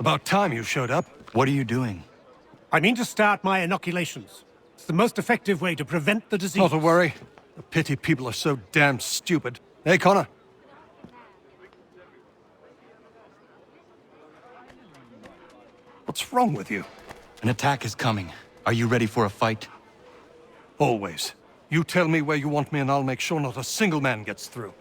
About time you showed up. What are you doing? I mean to start my inoculations. It's the most effective way to prevent the disease. Not a worry. A pity people are so damn stupid. Hey, Connor. What's wrong with you? An attack is coming. Are you ready for a fight? Always. You tell me where you want me and I'll make sure not a single man gets through.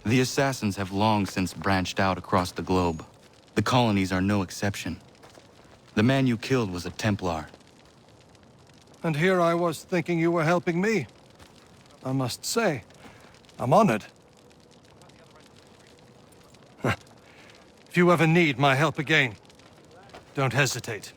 The assassins have long since branched out across the globe. The colonies are no exception. The man you killed was a Templar. And here I was thinking you were helping me. I must say, I'm honored. If you ever need my help again, don't hesitate.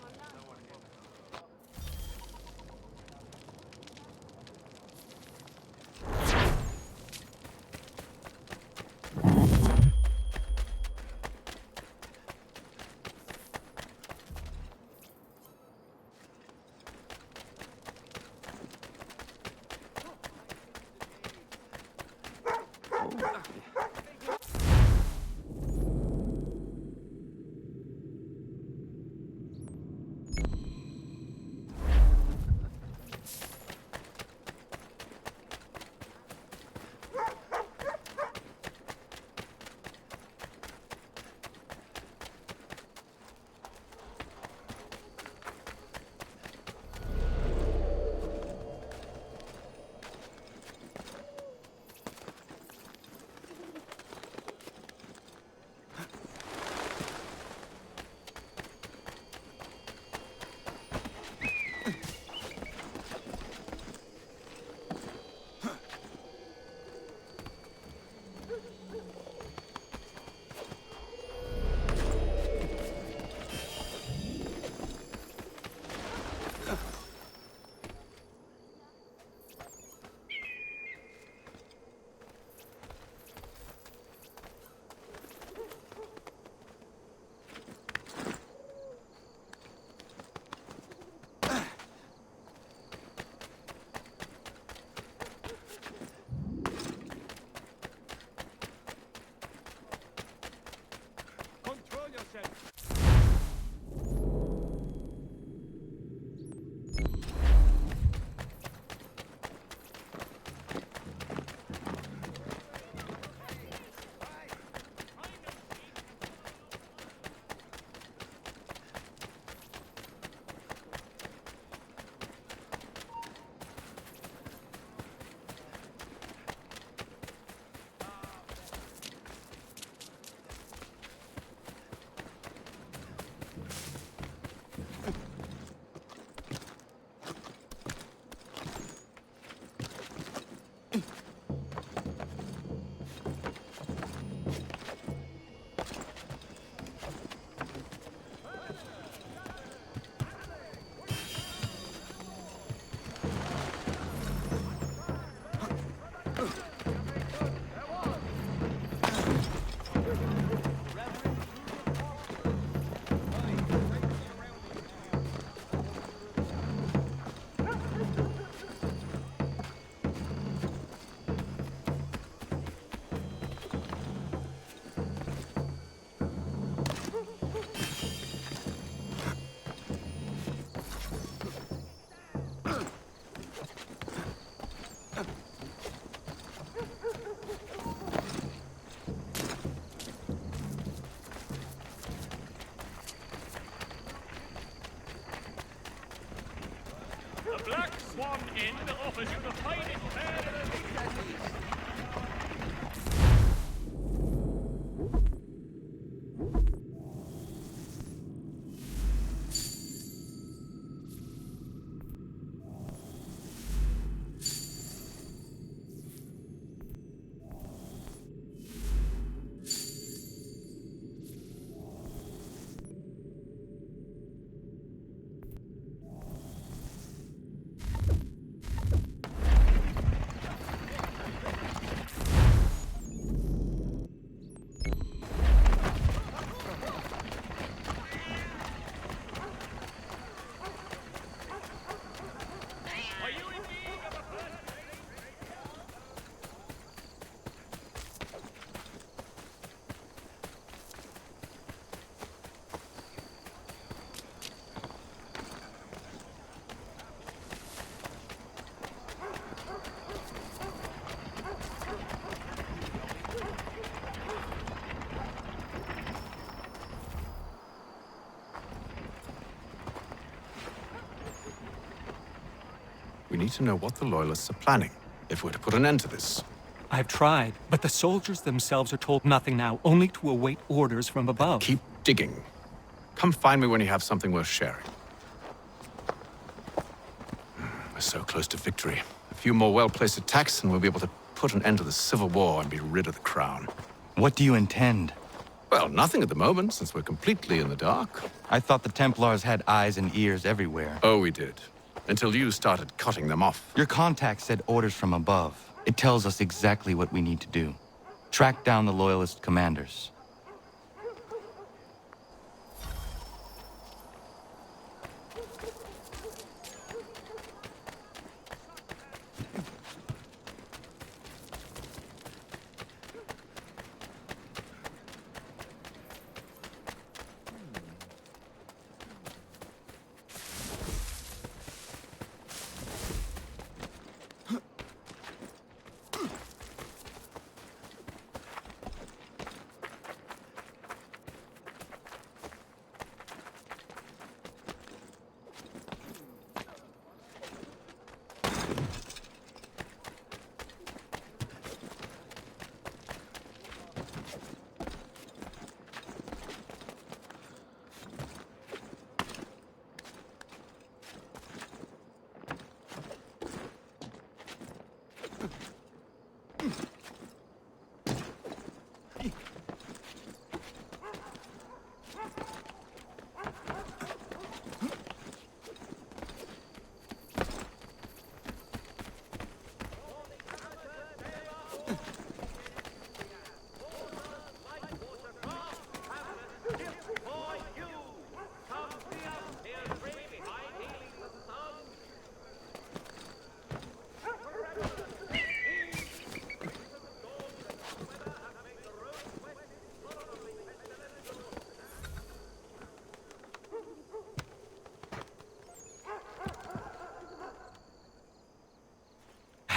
The Black Swan Inn offers you the finest fare. We need to know what the Loyalists are planning, if we're to put an end to this. I've tried, but the soldiers themselves are told nothing now, only to await orders from above. Keep digging. Come find me when you have something worth sharing. We're so close to victory. A few more well-placed attacks and we'll be able to put an end to the Civil War and be rid of the crown. What do you intend? Well, nothing at the moment, since we're completely in the dark. I thought the Templars had eyes and ears everywhere. Oh, we did. Until you started cutting them off. Your contact said orders from above. It tells us exactly what we need to do. Track down the Loyalist commanders.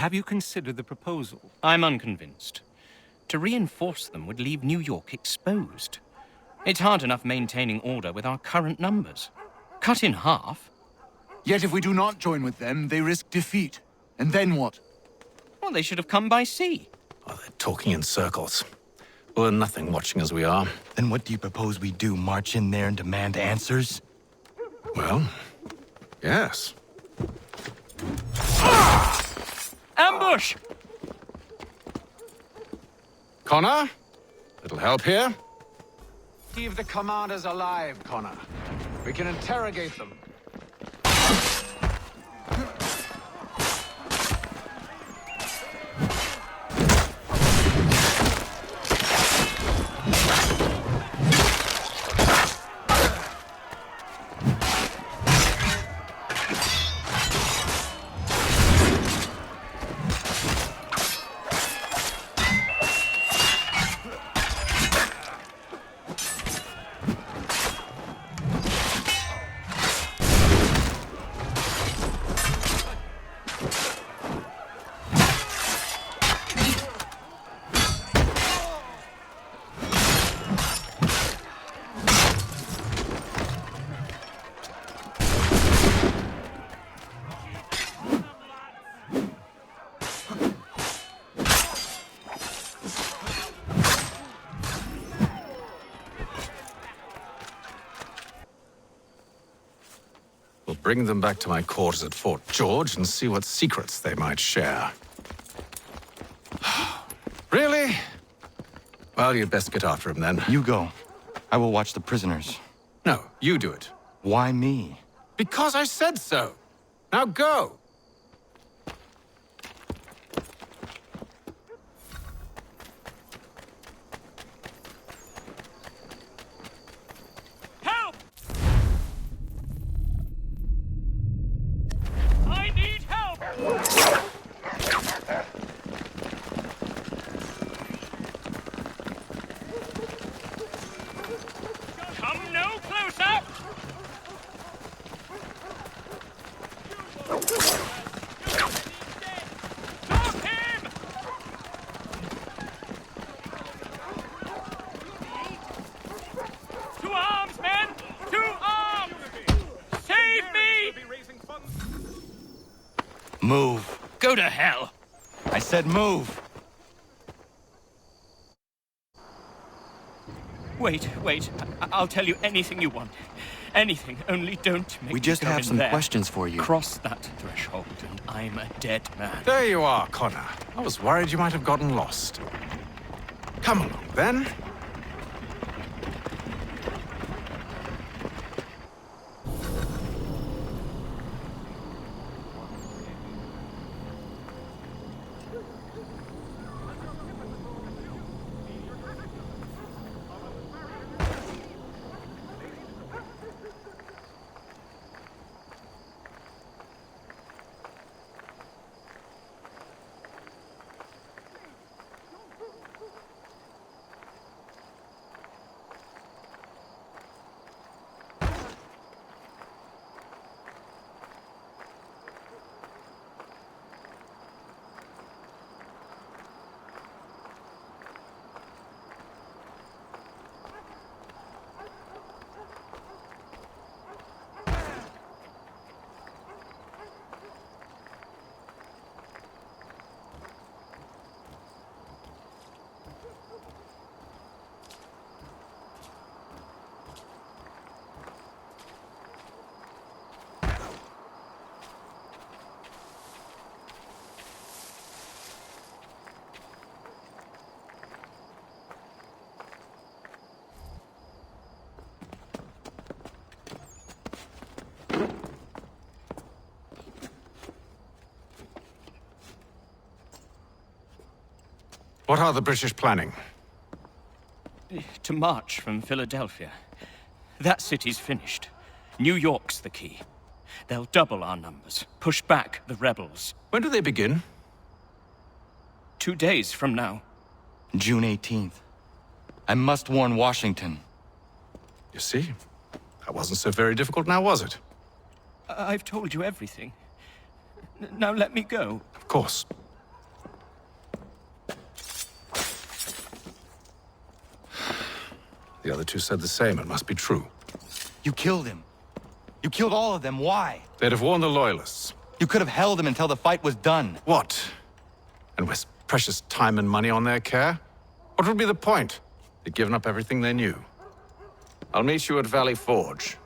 Have you considered the proposal? I'm unconvinced. To reinforce them would leave New York exposed. It's hard enough maintaining order with our current numbers. Cut in half? Yet if we do not join with them, they risk defeat. And then what? Well, they should have come by sea. Oh, they're talking in circles. We're nothing watching as we are. Then what do you propose we do? March in there and demand answers? Well, yes. Ambush! Connor? Little help here? Leave the commanders alive, Connor. We can interrogate them. bring them back to my quarters at Fort George and see what secrets they might share. Really? Well, you'd best get after him then. You go. I will watch the prisoners. No, you do it. Why me? Because I said so. Now go! Help! I need help! Come no closer! Stop him! To arms, men! To arms! Save me! Move. Go to hell! I said move. Wait. I'll tell you anything you want. Anything, only don't make We me just go have in some there. questions for you. Cross that threshold, and I'm a dead man. There you are, Connor. I was worried you might have gotten lost. Come along, then. What are the British planning? To march from Philadelphia. That city's finished. New York's the key. They'll double our numbers, push back the rebels. When do they begin? 2 days from now. June 18th. I must warn Washington. You see? That wasn't so very difficult now, was it? I've told you everything. Now let me go. Of course. The other two said the same. It must be true. You killed him. You killed all of them. Why? They'd have warned the Loyalists. You could have held him until the fight was done. What? And waste precious time and money on their care? What would be the point? They'd given up everything they knew. I'll meet you at Valley Forge.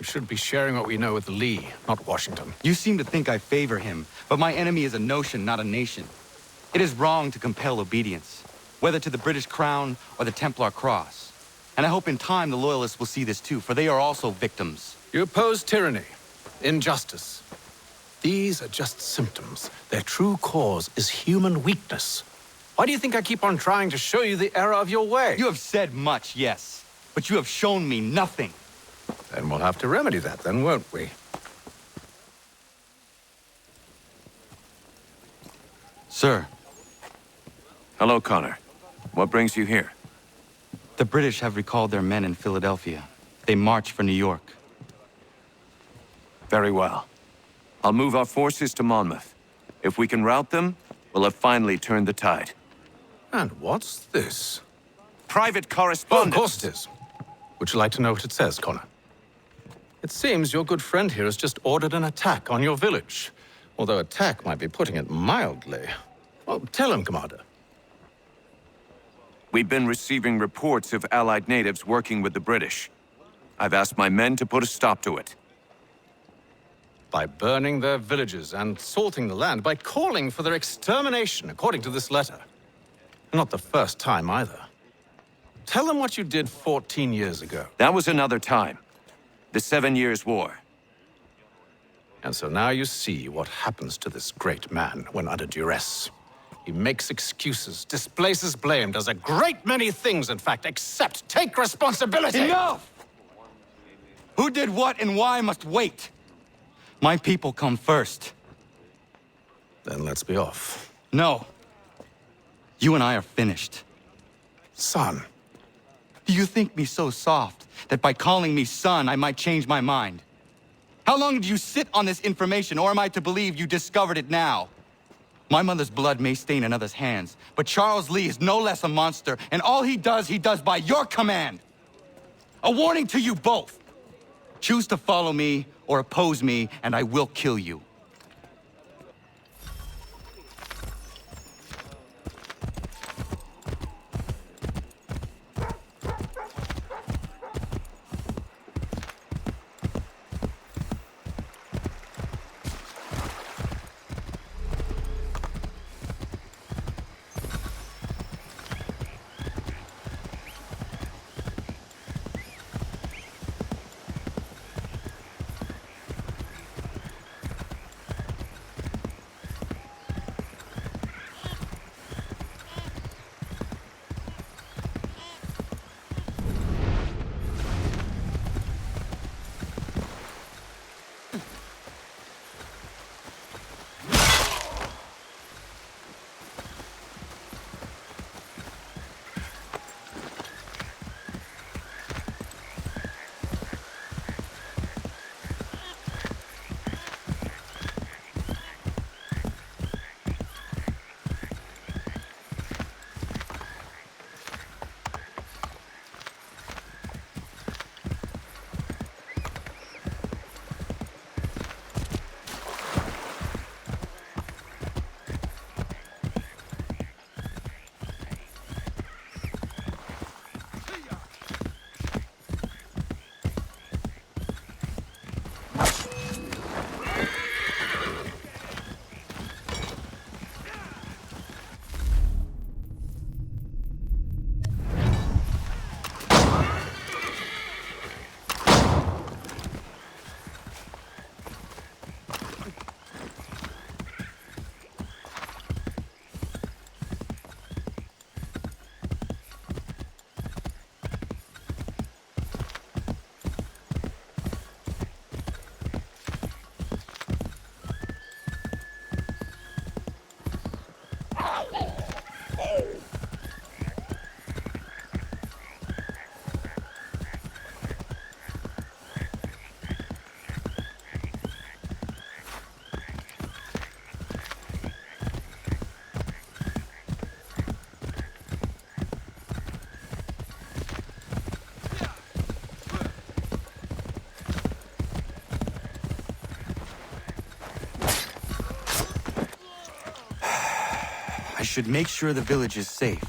We should be sharing what we know with Lee, not Washington. You seem to think I favor him, but my enemy is a notion, not a nation. It is wrong to compel obedience, whether to the British Crown or the Templar Cross. And I hope in time the Loyalists will see this too, for they are also victims. You oppose tyranny, injustice. These are just symptoms. Their true cause is human weakness. Why do you think I keep on trying to show you the error of your way? You have said much, yes, but you have shown me nothing. Then we'll have to remedy that then, won't we? Sir, Hello, Connor. What brings you here? the British have recalled their men in Philadelphia. They march for New York. Very well. I'll move our forces to Monmouth. If we can rout them, we'll have finally turned the tide. And what's this? Private Oh, of correspondence! course it is. Would you like to know what it says, Connor? It seems your good friend here has just ordered an attack on your village. Although attack might be putting it mildly. Well, tell him, Commander. We've been receiving reports of Allied natives working with the British. I've asked my men to put a stop to it. By burning their villages and salting the land, by calling for their extermination, according to this letter. Not the first time, either. Tell them what you did 14 years ago. That was another time. The 7 Years' War. And so now you see what happens to this great man when under duress. He makes excuses, displaces blame, does a great many things, in fact, except take responsibility! Enough! Who did what and why must wait. My people come first. Then let's be off. No. You and I are finished. Son. Do you think me so soft that by calling me son, I might change my mind? How long did you sit on this information, or am I to believe you discovered it now? My mother's blood may stain another's hands, but Charles Lee is no less a monster, and all he does by your command. A warning to you both. Choose to follow me or oppose me, and I will kill you. I should make sure the village is safe.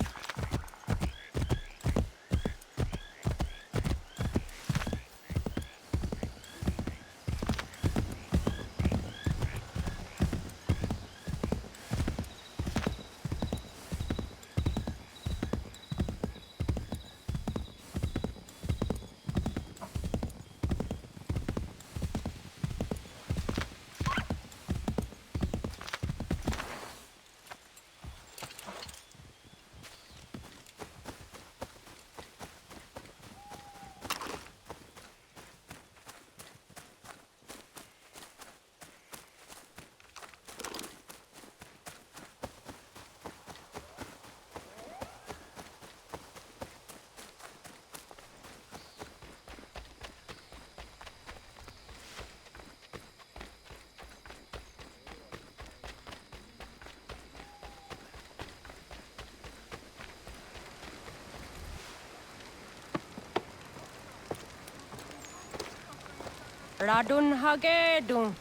Radun hagedun.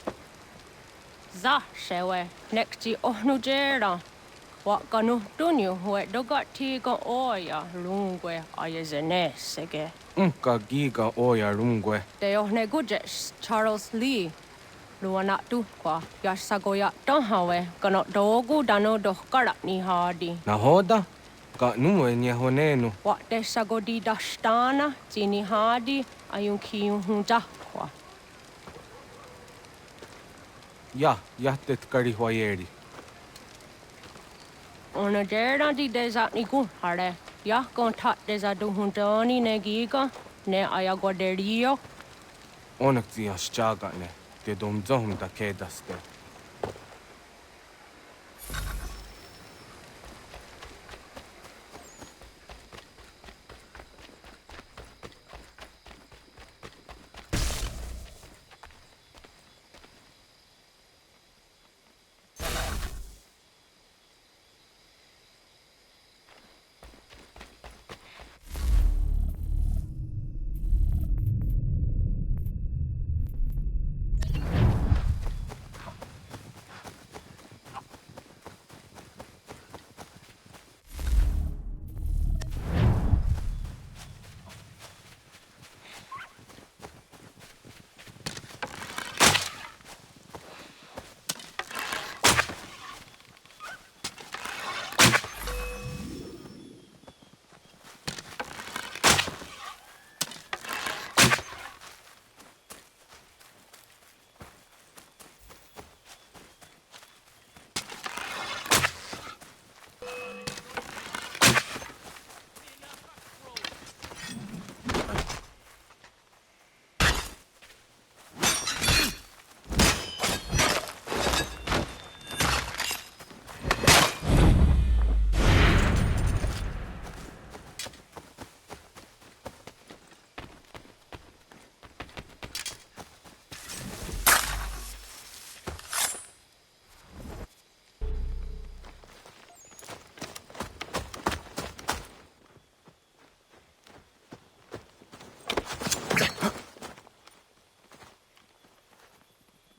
Za shewe nekti ohnujera. What ganu dunyu wet dogati go oya lungwe ayazenesege. Unka giga oya rungwe. De ohne gujes Charles Lee. Luana tu kwa yasagoya donhawe gano dogu dano dohkara ni hadi. Nahoda? Ka numwe ni honenu. What de sagodi dashtana zini hadi ayun kiyun hunja kwa. Ja, jahtet kari huajeri. Ona jera di deza ni gun hare. Ya kon tat deza du hundani ne giga ne ayagoderio. Onak tia shaga ne. Te dom zohum da kedaste.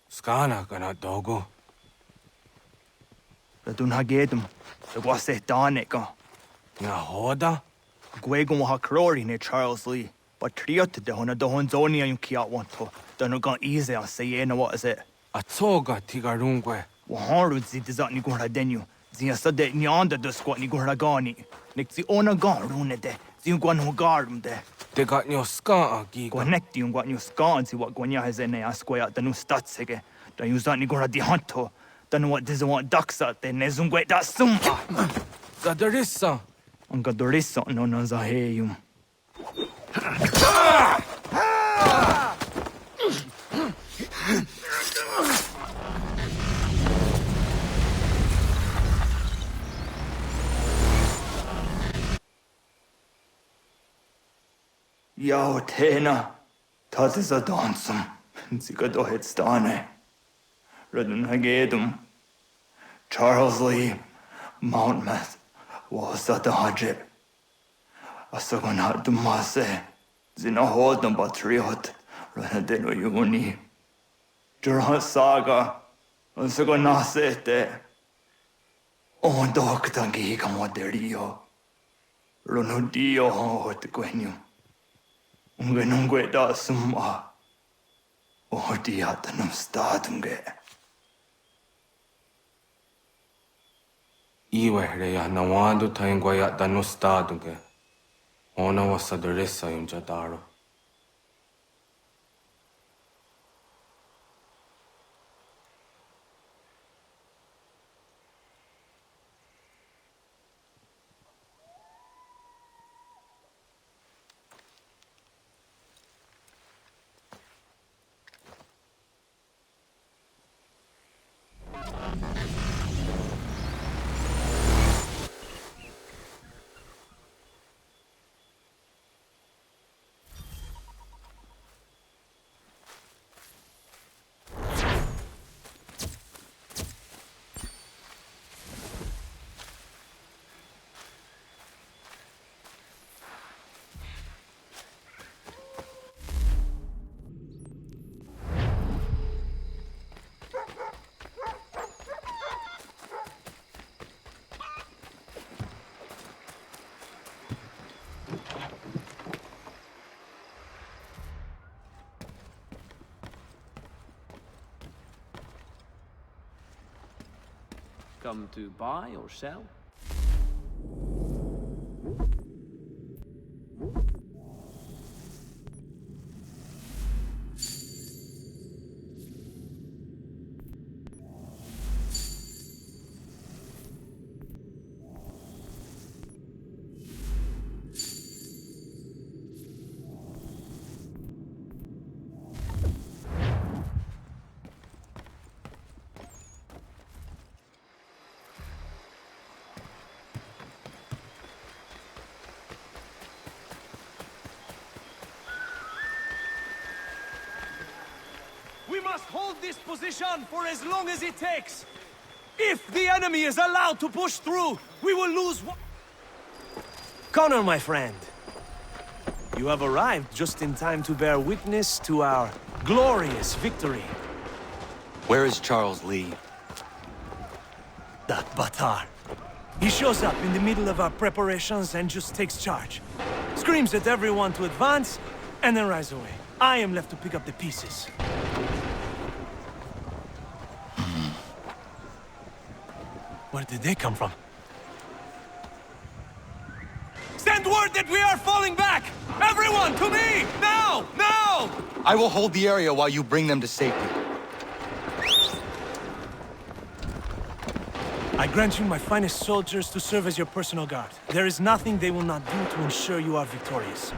Skana kana dogo. Radun hagedum. The wase daneka. Nahoda? Gwegon ha krori ne Charles Lee. But triot de hona do honzoni ayun kiat wanto. Dano gan easy on say what is it? Atsoga tigarungwe. Waharu zi dizat ni gura denyu. Zia sade nyanda do squat ni gura gani. Nik zi ona gan rune de. Zi gwan ho garum de. Te got nyo ska giga. Gwanekti yung gwan yung skan si wat gwanya hezene asquaya danu statsege. Dan yung zat ni gura di hanto. Danu wat dizo want daksa de nezungwe da summa. Gadarissa. Ang gadarissa no na zaheyum. Yao tena, dat is a dansum, zika dohet stane. Redun hagedum. Charles Lee, Mountmouth, was at the hajib. Asagonat dumase, zina hodam batriot, renadeno yuni. Durhan saga, asagonasete. On doktangi kamoderio. Runudio hot gwenyu. Ungenungwe da summa. Odiatanum stadunge. Iwe ya nawando taingwa ya dano staduge. Ona wasadurissa yung jadaro. come to buy or sell? We must hold this position for as long as it takes. If the enemy is allowed to push through, we will lose Connor, my friend. You have arrived just in time to bear witness to our glorious victory. Where is Charles Lee? That Batar. He shows up in the middle of our preparations and just takes charge. Screams at everyone to advance, and then rides away. I am left to pick up the pieces. Where did they come from? Send word that we are falling back! Everyone, to me! Now! Now! I will hold the area while you bring them to safety. I grant you my finest soldiers to serve as your personal guard. There is nothing they will not do to ensure you are victorious.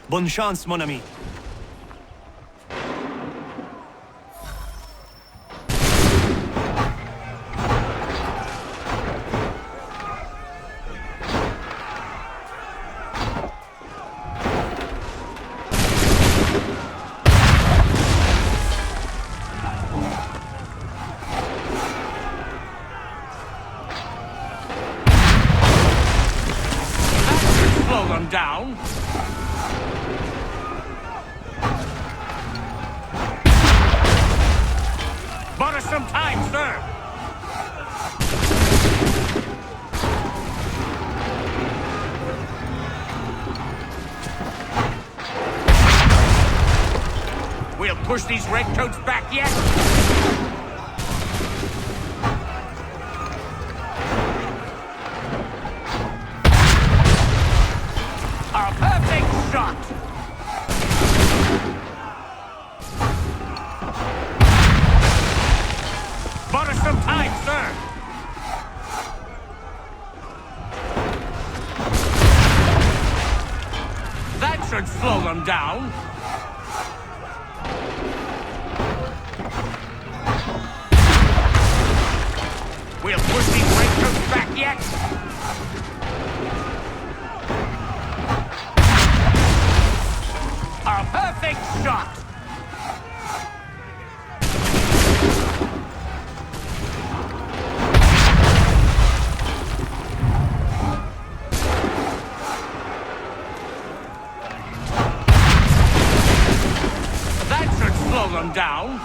Bonne chance, mon ami. Slow them down. Bought us some time, sir. We'll push these redcoats back yet. A perfect shot! Bought us some time, sir! That should slow them down. We'll push these redcoats back yet. A perfect shot! That should slow them down.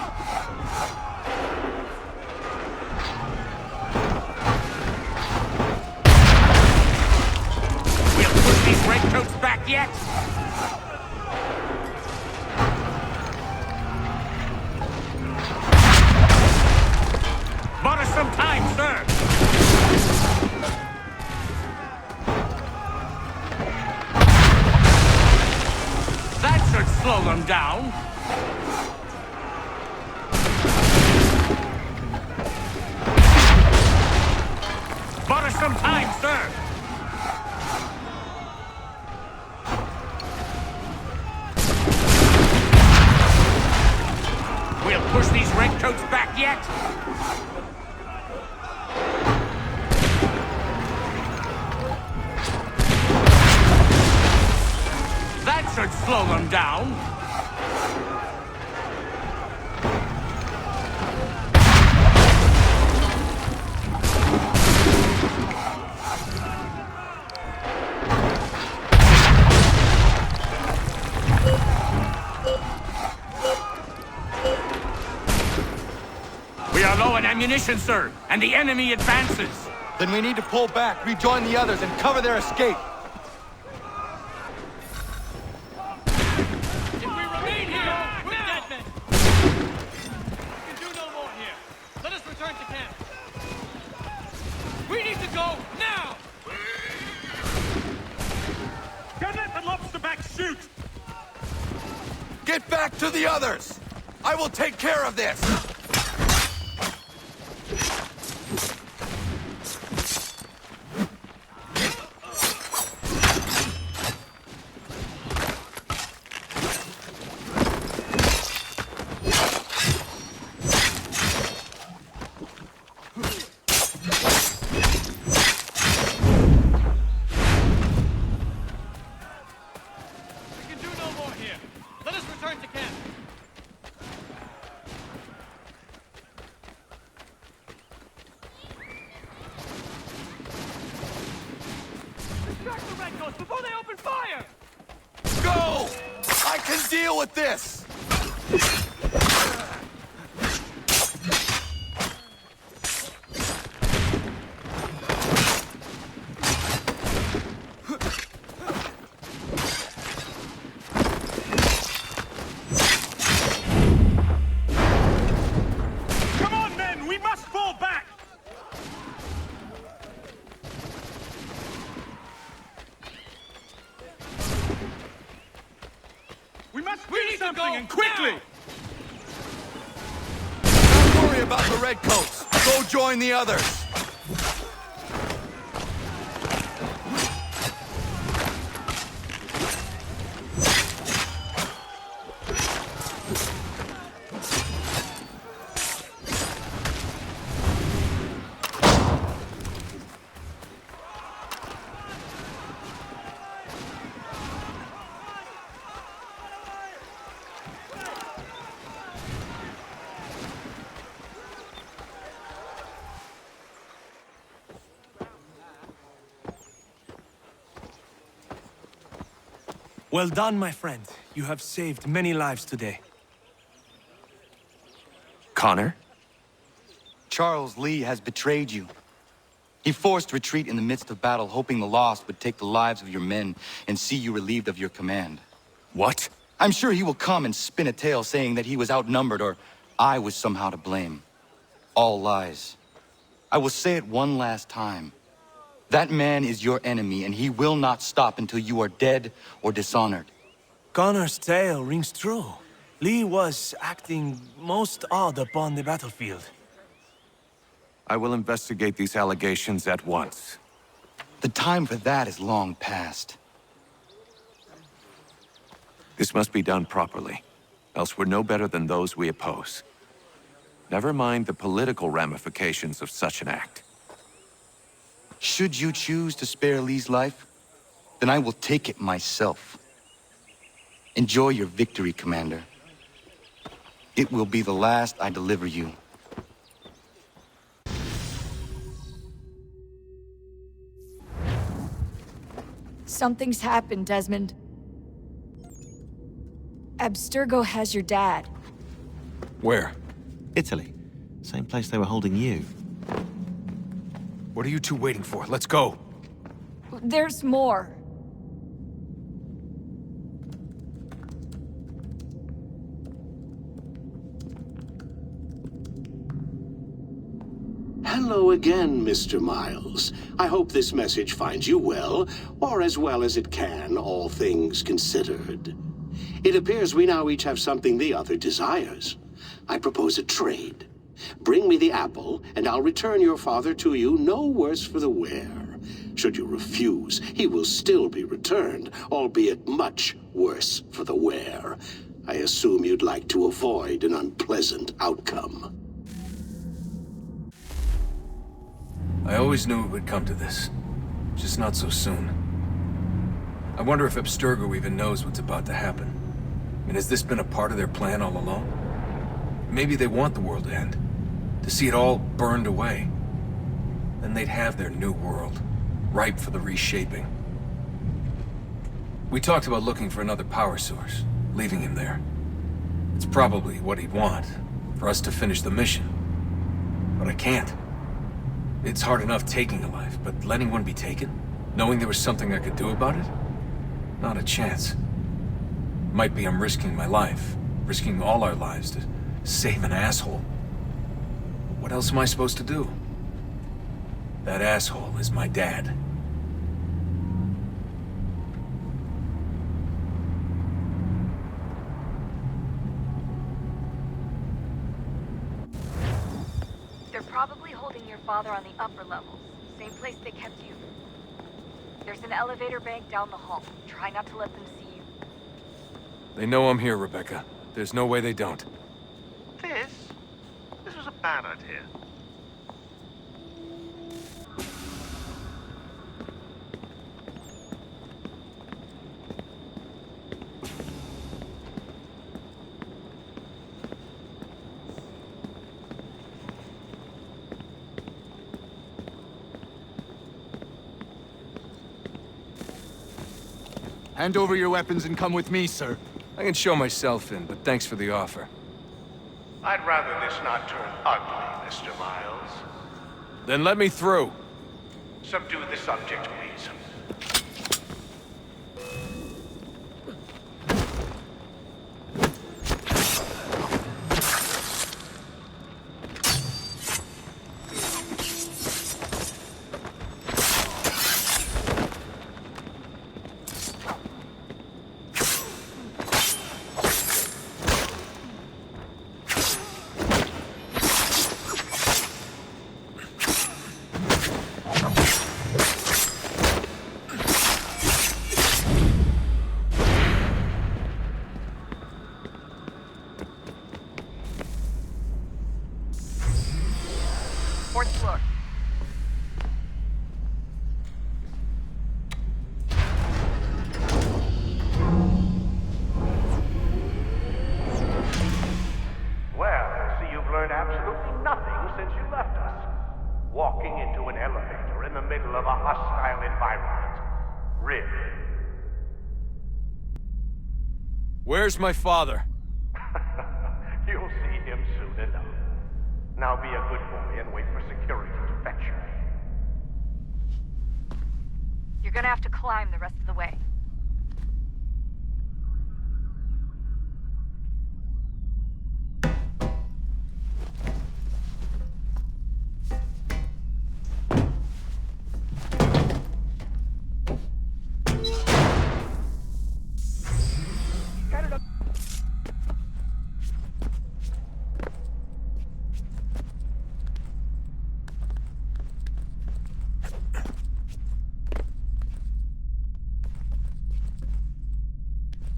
We'll push these redcoats back yet. Bought us some time, sir! That should slow them down. Bought us some time, sir! We'll push these redcoats back yet. That should slow them down. We are low on ammunition, sir, and the enemy advances. Then we need to pull back, rejoin the others, and cover their escape. If we remain here, we're dead men. We can do no more here. Let us return to camp. Get back to the others! I will take care of this! Before they open fire! Go! I can deal with this! Come on, men! We must fall back! We must do something, and quickly! Don't worry about the redcoats. Go join the others. Well done, my friend. You have saved many lives today. Connor? Charles Lee has betrayed you. He forced retreat in the midst of battle, hoping the lost would take the lives of your men and see you relieved of your command. What? I'm sure he will come and spin a tale saying that he was outnumbered or I was somehow to blame. All lies. I will say it one last time. That man is your enemy, and he will not stop until you are dead or dishonored. Connor's tale rings true. Lee was acting most odd upon the battlefield. I will investigate these allegations at once. The time for that is long past. This must be done properly, else we're no better than those we oppose. Never mind the political ramifications of such an act. Should you choose to spare Lee's life, then I will take it myself. Enjoy your victory, Commander. It will be the last I deliver you. Something's happened, Desmond. Abstergo has your dad. Where? Italy. Same place they were holding you. What are you two waiting for? Let's go! There's more. Hello again, Mr. Miles. I hope this message finds you well, or as well as it can, all things considered. It appears we now each have something the other desires. I propose a trade. Bring me the apple, and I'll return your father to you no worse for the wear. Should you refuse, he will still be returned, albeit much worse for the wear. I assume you'd like to avoid an unpleasant outcome. I always knew it would come to this. Just not so soon. I wonder if Abstergo even knows what's about to happen. I mean, has this been a part of their plan all along? Maybe they want the world to end. To see it all burned away. Then they'd have their new world, ripe for the reshaping. We talked about looking for another power source, leaving him there. It's probably what he'd want, for us to finish the mission. But I can't. It's hard enough taking a life, but letting one be taken? Knowing there was something I could do about it? Not a chance. Might be I'm risking my life, risking all our lives to save an asshole. What else am I supposed to do? That asshole is my dad. keeping your father on the upper levels. Same place they kept you. There's an elevator bank down the hall. Try not to let them see you. They know I'm here, Rebecca. There's no way they don't. This was a bad idea. Hand over your weapons and come with me, sir. I can show myself in, but thanks for the offer. I'd rather this not turn ugly, Mr. Miles. Then let me through. Subdue the subject, please. Fourth floor. Well, I see you've learned absolutely nothing since you left us. Walking into an elevator in the middle of a hostile environment. Really? Where's my father? You'll see him soon enough. Now be a good boy and wait for security to fetch you. You're gonna have to climb the rest of the way.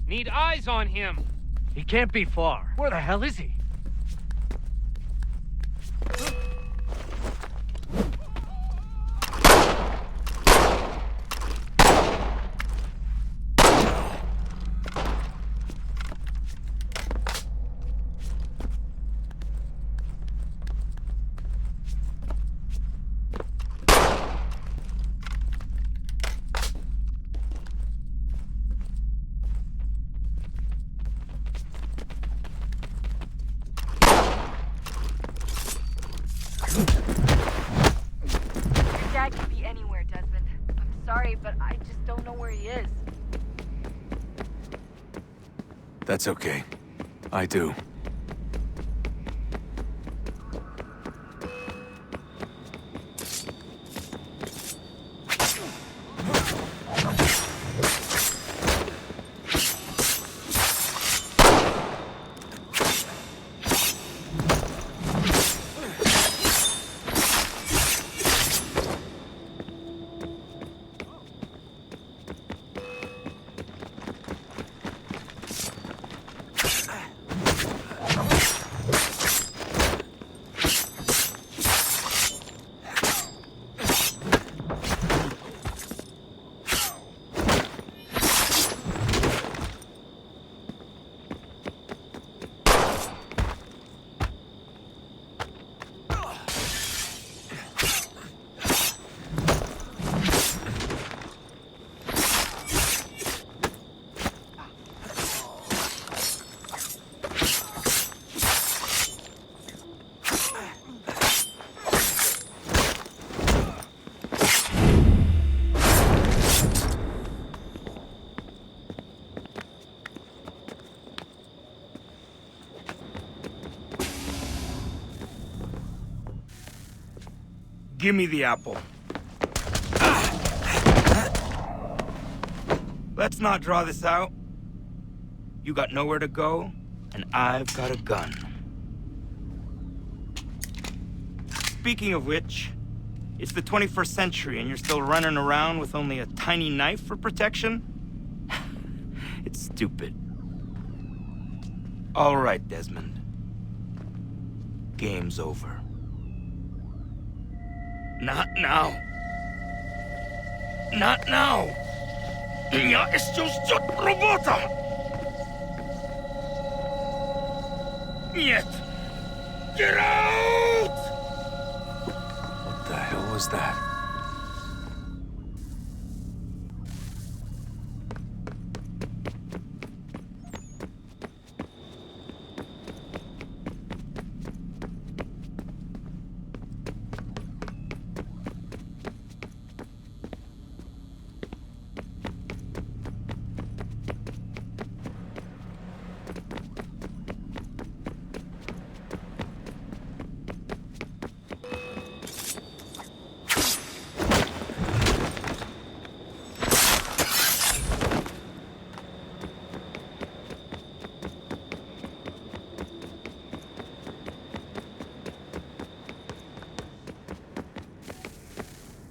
Need eyes on him. He can't be far. Where the hell is he? Dad could be anywhere, Desmond. I'm sorry, but I just don't know where he is. That's okay. I do. Give me the apple. Let's not draw this out. You got nowhere to go, and I've got a gun. Speaking of which, it's the 21st century and you're still running around with only a tiny knife for protection? It's stupid. All right, Desmond. Game's over. Not now. Not now. Я еще ждет работа. Нет. Get out! What the hell was that?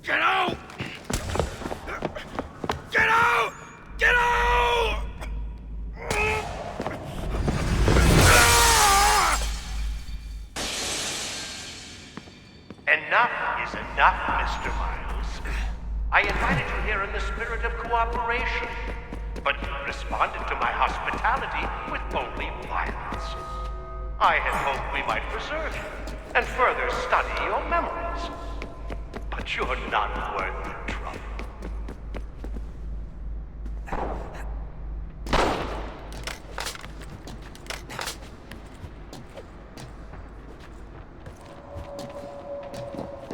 Get out! Get out! Get out! Enough is enough, Mr. Miles. I invited you here in the spirit of cooperation, but you responded to my hospitality with only violence. I had hoped we might preserve you and further study your memories. But you're not worth the trouble.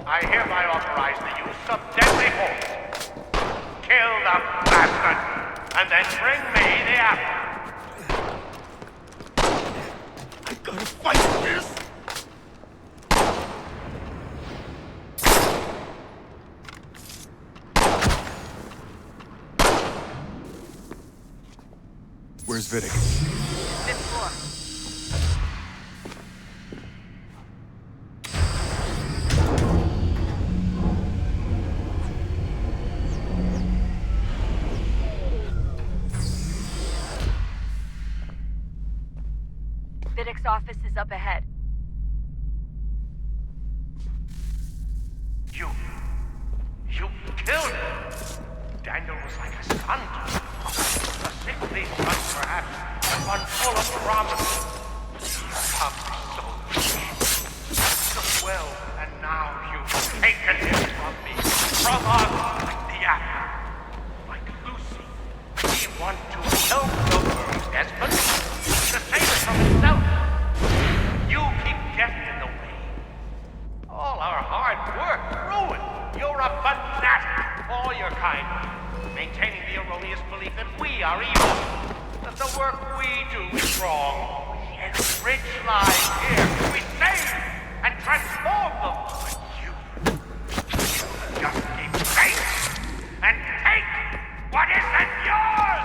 I hereby authorize the use of deadly force. Kill the bastard, and then bring me the apple. I gotta fight this! Where's Vidic? Fifth floor. Vidic's office is up ahead. You killed him. Daniel was like a son to me. A sickly son, perhaps, but one full of promise. How so well, and now you've taken him from me, from us, like the apple, like Lucy. We want to help the world, Desmond, to save it from itself. You keep getting in the way. All our hard work ruined. You're a fanatic, all your kind, maintaining the erroneous belief that we are evil, that the work we do is wrong. We enrich lives here. We save and transform them. But you just keep safe and take what isn't yours!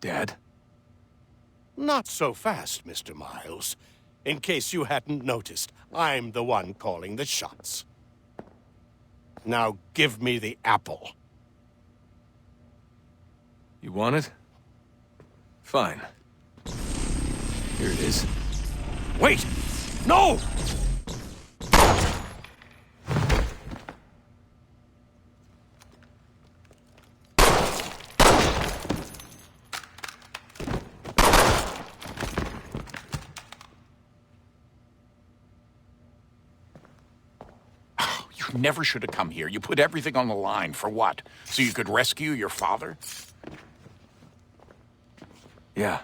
Dad? Not so fast, Mr. Miles. In case you hadn't noticed, I'm the one calling the shots. Now give me the apple. You want it? Fine. Here it is. Wait! No! You never should have come here. You put everything on the line. For what? So you could rescue your father? Yeah.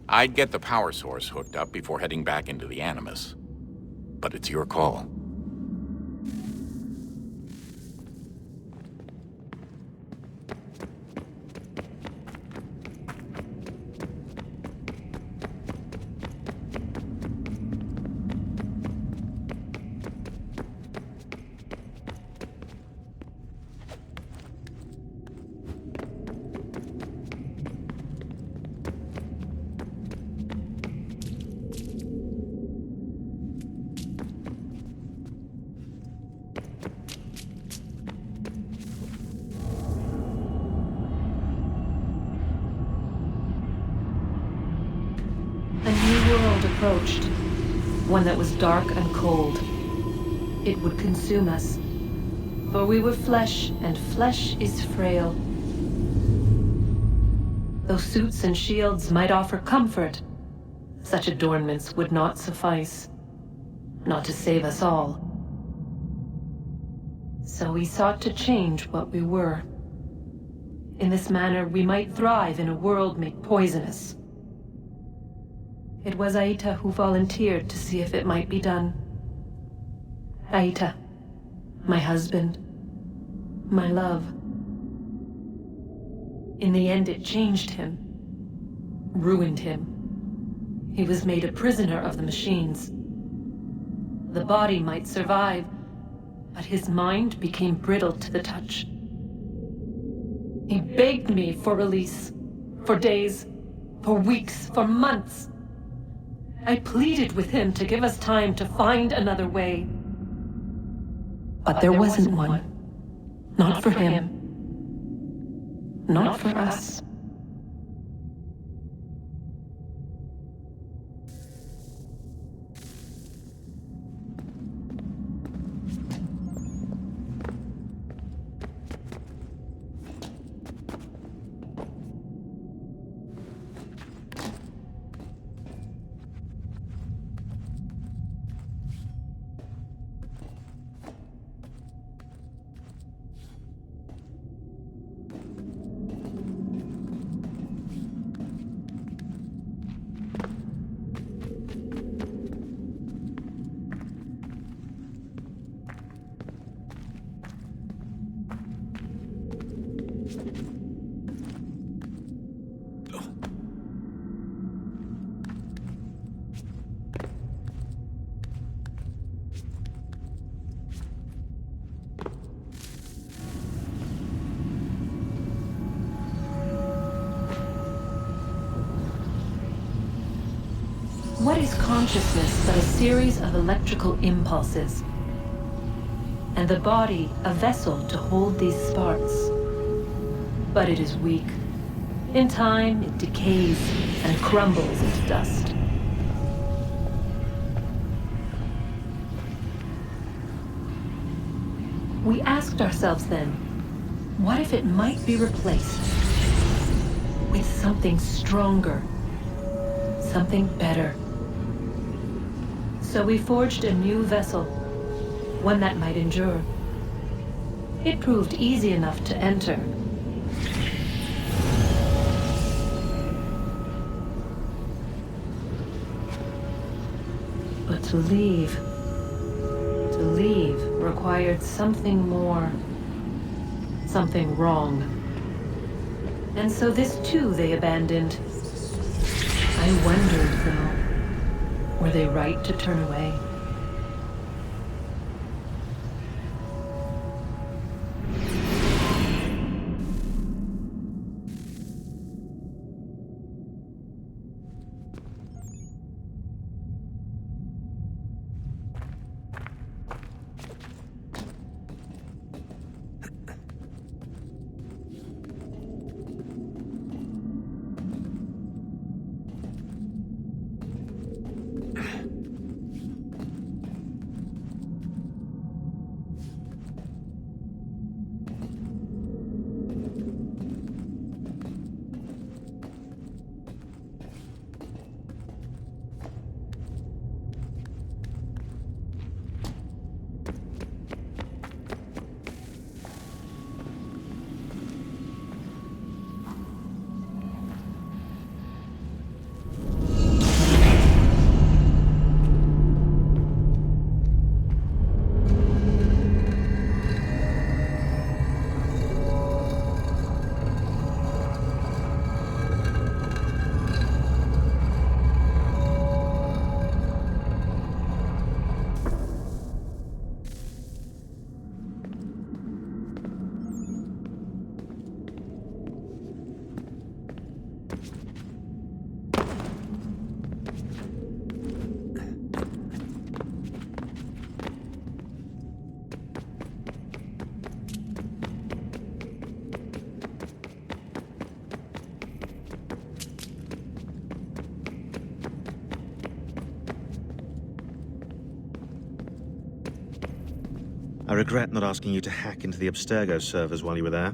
I'd get the power source hooked up before heading back into the Animus. But it's your call. A new world approached, one that was dark and cold. It would consume us, for we were flesh, and flesh is frail. Though suits and shields might offer comfort, such adornments would not suffice, not to save us all. So we sought to change what we were. In this manner, we might thrive in a world made poisonous. It was Aita who volunteered to see if it might be done. Aita, my husband, my love. In the end, it changed him, ruined him. He was made a prisoner of the machines. The body might survive, but his mind became brittle to the touch. He begged me for release, for days, for weeks, for months. I pleaded with him to give us time to find another way. But there wasn't one. Not for him. Not for us. What is consciousness but a series of electrical impulses? And the body a vessel to hold these sparks. But it is weak. In time, it decays and crumbles into dust. We asked ourselves then, what if it might be replaced with something stronger, something better? So we forged a new vessel, one that might endure. It proved easy enough to enter. But to leave, believe, required something more. Something wrong. And so this too they abandoned. I wondered, though, were they right to turn away? I regret not asking you to hack into the Abstergo servers while you were there.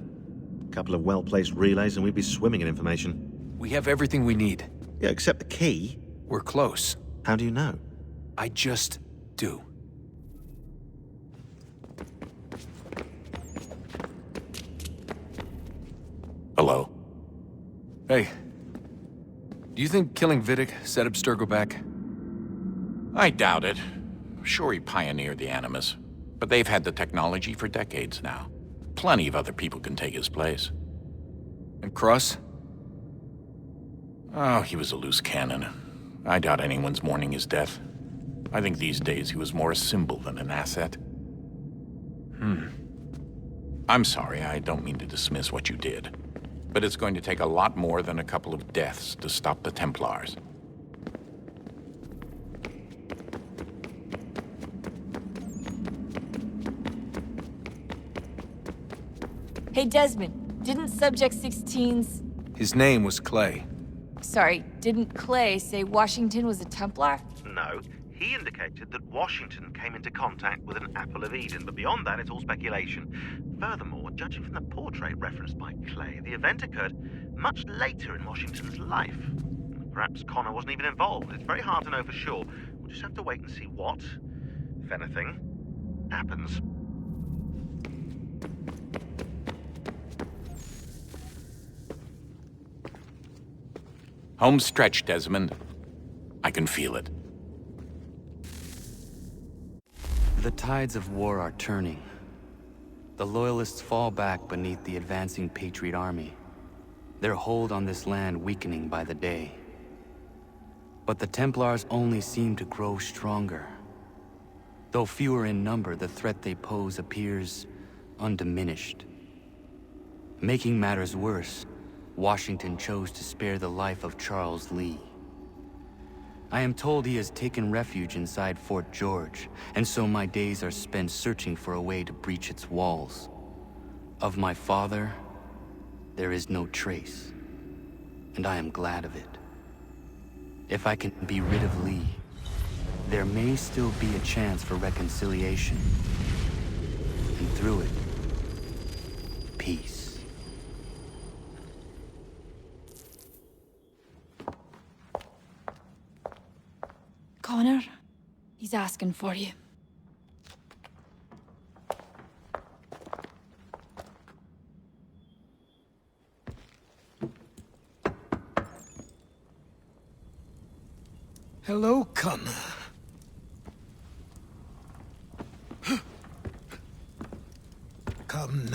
A couple of well-placed relays and we'd be swimming in information. We have everything we need. Yeah, except the key. We're close. How do you know? I just do. Hello? Hey. Do you think killing Vidic set Abstergo back? I doubt it. Sure, he pioneered the Animus, but they've had the technology for decades now. Plenty of other people can take his place. And Cross? Oh, he was a loose cannon. I doubt anyone's mourning his death. I think these days he was more a symbol than an asset. I'm sorry, I don't mean to dismiss what you did. But it's going to take a lot more than a couple of deaths to stop the Templars. Hey, Desmond, didn't Subject 16's... His name was Clay. Sorry, didn't Clay say Washington was a Templar? No. He indicated that Washington came into contact with an Apple of Eden, but beyond that, it's all speculation. Furthermore, judging from the portrait referenced by Clay, the event occurred much later in Washington's life. Perhaps Connor wasn't even involved. It's very hard to know for sure. We'll just have to wait and see what, if anything, happens. Home stretch, Desmond. I can feel it. The tides of war are turning. The Loyalists fall back beneath the advancing Patriot army, their hold on this land weakening by the day. But the Templars only seem to grow stronger. Though fewer in number, the threat they pose appears undiminished. Making matters worse, Washington chose to spare the life of Charles Lee. I am told he has taken refuge inside Fort George, and so my days are spent searching for a way to breach its walls. Of my father, there is no trace, and I am glad of it. If I can be rid of Lee, there may still be a chance for reconciliation, and through it, peace. Connor, he's asking for you. Hello, Connor.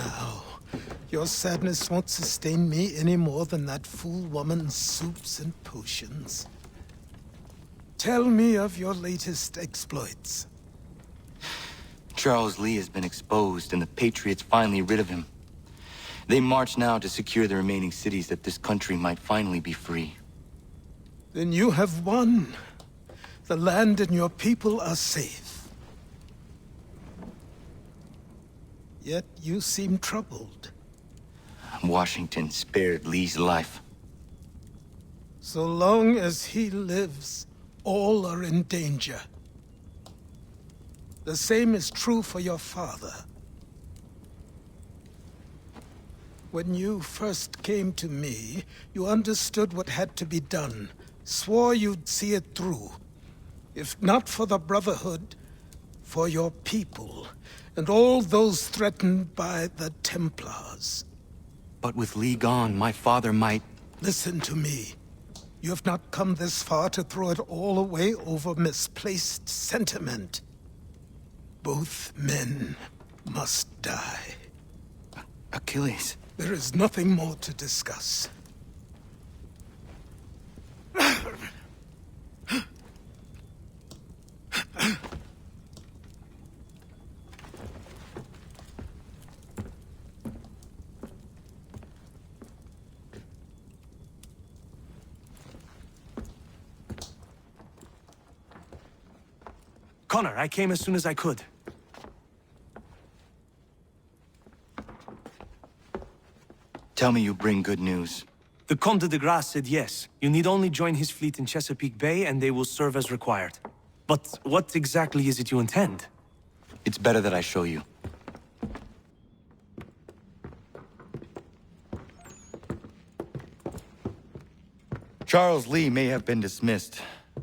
now. Your sadness won't sustain me any more than that fool woman's soups and potions. Tell me of your latest exploits. Charles Lee has been exposed, and the Patriots finally rid of him. They march now to secure the remaining cities that this country might finally be free. Then you have won. The land and your people are safe. Yet you seem troubled. Washington spared Lee's life. So long as he lives, all are in danger. The same is true for your father. When you first came to me, you understood what had to be done, swore you'd see it through. If not for the Brotherhood, for your people, and all those threatened by the Templars. But with Lee gone, my father might... Listen to me. You have not come this far to throw it all away over misplaced sentiment. Both men must die. Achilles. There is nothing more to discuss. Connor, I came as soon as I could. Tell me you bring good news. The Comte de Grasse said yes. You need only join his fleet in Chesapeake Bay and they will serve as required. But what exactly is it you intend? It's better that I show you. Charles Lee may have been dismissed,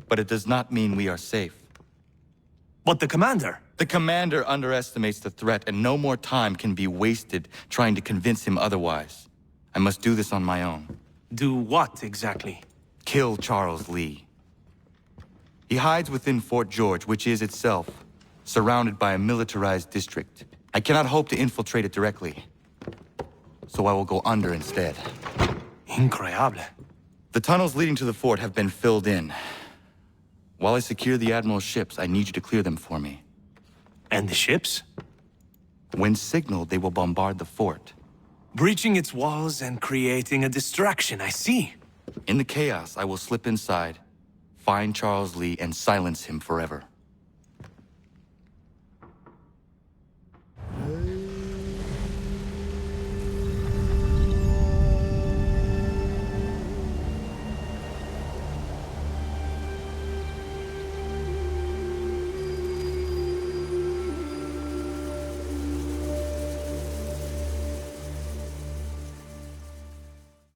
but it does not mean we are safe. But the commander? The commander underestimates the threat, and no more time can be wasted trying to convince him otherwise. I must do this on my own. Do what, exactly? Kill Charles Lee. He hides within Fort George, which is itself surrounded by a militarized district. I cannot hope to infiltrate it directly, so I will go under instead. Incroyable. The tunnels leading to the fort have been filled in. While I secure the Admiral's ships, I need you to clear them for me. And the ships? When signaled, they will bombard the fort. Breaching its walls and creating a distraction, I see. In the chaos, I will slip inside, find Charles Lee, and silence him forever.